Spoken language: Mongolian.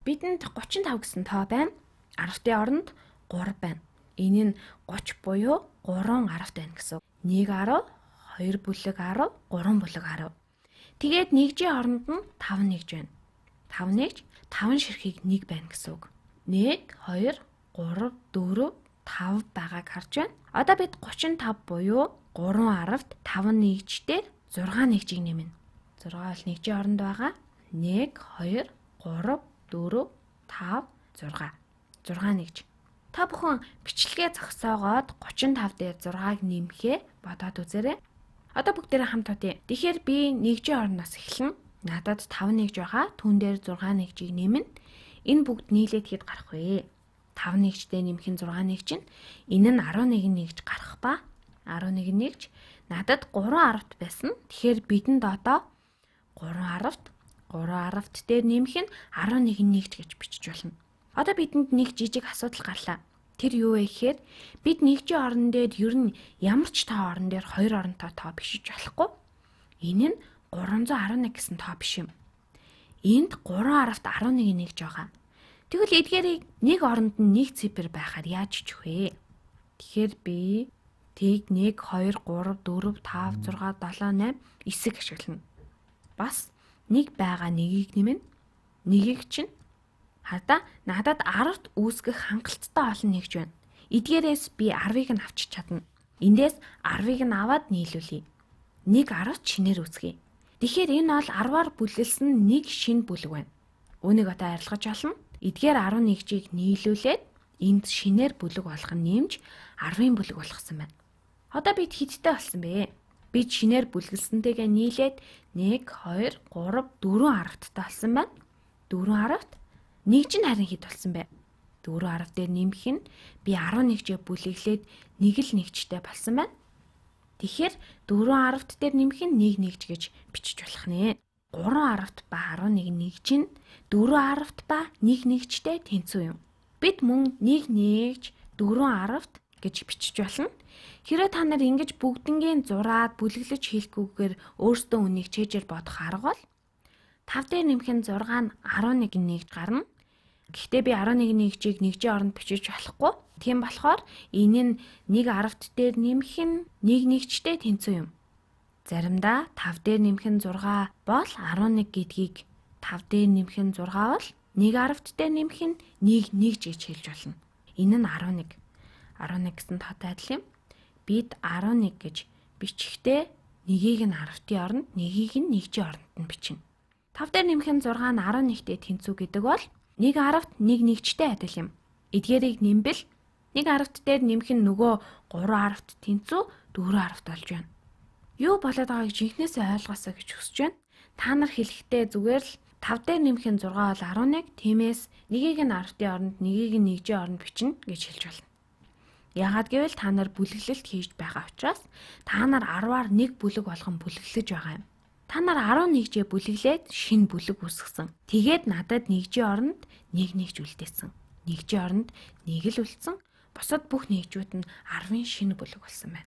Бидэнд 35 гэсэн тоо байна. 10-ын оронд 3 байна. Энэ нь 30 буюу 3 10 байна гэсэн. 1 10, 2 бүлэг 10, 3 бүлэг 10. Тэгээд нэгжийн оронд нь 5 нэгж байна. 5 нэгж 5 ширхэг 1 байна гэсэн үг. 1 2 3 4 5 байгааг харж байна. Одоо бид 35 буюу 3 10-т 5 нэгжээр 6 нэгжийг нэмнэ. 6 бол нэгжийн оронд байгаа. 1 2 3 4 5 6. 6 нэгж. Та бүхэн бичлэгээ зогсоогоод 35 дээр 6-ыг нэмэхээ бодоод үзээрэй. Одоо бүгдээрээ хамт удаа. Тэгэхээр би нэгжийн ороноос эхэлнэ. Надад 5 нэгж байгаа. Түүн дээр 6 нэгжийг нэмнэ. Энэ бүгд нийлээд хэд гарах вэ? 5 нэгжтэй нэмэх нь 6 нэгж чинь. Энэ нь 11 нэгж гарах ба 11 нэгж надад 3 10-т байсан. Тэгэхээр бидэнд одоо 3 10-т 3 10-т дээр нэмэх нь 11 нэгж гэж бичиж болно. Одоо бидэнд нэг жижиг асуудал гарлаа. Тэр юу вэ гэхээр бид нэгжийн орон дээр ер нь ямар ч тоо орон дээр 2 оронтой тоо бишиж болохгүй. Энэ нь 311 гэсэн тоо биш юм. Энд 3 10-т 11 нэгж байгаа. Тэгвэл эдгээрийг нэг оронд нь нэг цифр байхаар яаж ичих вэ? Тэгэхээр би тийг 1 2 3 4 5 6 7 8 9 ашиглана. Бас нэг байгаа нэгийг нэмнэ. Нэгийг чинь хардаа надад 10-т үүсгэх хангалттай олон нэгж байна. Эдгээрээс би 10-ыг нь авчиж чадна. Эндээс 10-ыг нь аваад нийлүүлье. 1 10-т шинээр үүсгэе. Тэгэхээр энэ бол 10-аар бүлгэлсэн нэг шинэ бүлэг байна. Үүнийг одоо арилгаж олно. Эдгээр 10 нэгжийг нийлүүлээд энд шинээр бүлэг болгох нь нэмж 10-ын бүлэг болгосон байна. Одоо бид хэдтэй болсон бэ? Бид шинээр бүлгэлсэнтэйгээ нийлээд 1 2 3 4 10-ттай болсон байна. 4 10-т нэгж нь харин хэд болсон бэ? 4 10 дээр нэмэх нь би 11-жээ бүлэглээд нэг л нэгжтэй болсон байна. Тэгэхээр 4 10-т дээр нэмэх нь 1 нэгж гэж бичиж болох нэ. 3 10-т ба 11 нэгж нь 4 10-т ба 1 нэгжтэй тэнцүү юм. Бид мөн 1 нэгж 4 10-т гэж бичиж болно. Хэрэв та нар ингэж бүгднгийн зураад бүлэглэж хийхгүйгээр өөрсдөө үнийг чэжээр бодох арга бол 5 дээр нэмэх нь 6 нь 11 нэгж гарна. Гэхдээ би 11 нэгжийг нэгжийн оронд бичиж болохгүй. Тийм болохоор энэ нь 1 10-т дээр нэмэх нь 1 нэгжтэй тэнцүү юм. Заримдаа 5 дээр нэмэх нь 6 бол 11 гэдгийг 5 дээр нэмэх нь 6 бол 1 10-т дээр нэмэх нь 1 нэгж гэж хэлж болно. Энэ нь 11. 11 гэсэн тоотой адил юм. Бид 11 гэж бичихдээ нэгийг нь 10-ын оронд, нэгийг нь нэгжийн оронд нь бичнэ. 5 дээр нэмэх нь 6 нь 11-тэй тэнцүү гэдэг бол 1 10-т 1 нэгжтэй адил юм. Эдгээрийг нэмбэл 1 10-т дээр нэмэх нь нөгөө 3 10-т тэнцүү 4 10-т болж байна. Юу болоод байгааг жинхнээсээ ойлгосоо гэж хүсэж байна. Та нар хэлэхдээ зүгээр л 5 дээр нэмэх нь 6 бол 11, тиймээс нэгийг нь 10-ын оронд, нэгийг нь нэгжийн оронд бичнэ гэж хэлж байна. Яагаад гэвэл та нар бүлэглэлт хийж байгаа учраас та нар 10-аар 1 бүлэг болгон бүлэглэж байгаа юм. Та нар 11-жээ бүлэглээд шинэ бүлэг үүсгэсэн. Тэгээд надад нэгжийн оронд 1 нэгж үлдээсэн. Нэгжийн оронд 1 л үлдсэн. Бусад бүх нэгжүүд нь 10-ын шинэ бүлэг болсон байна.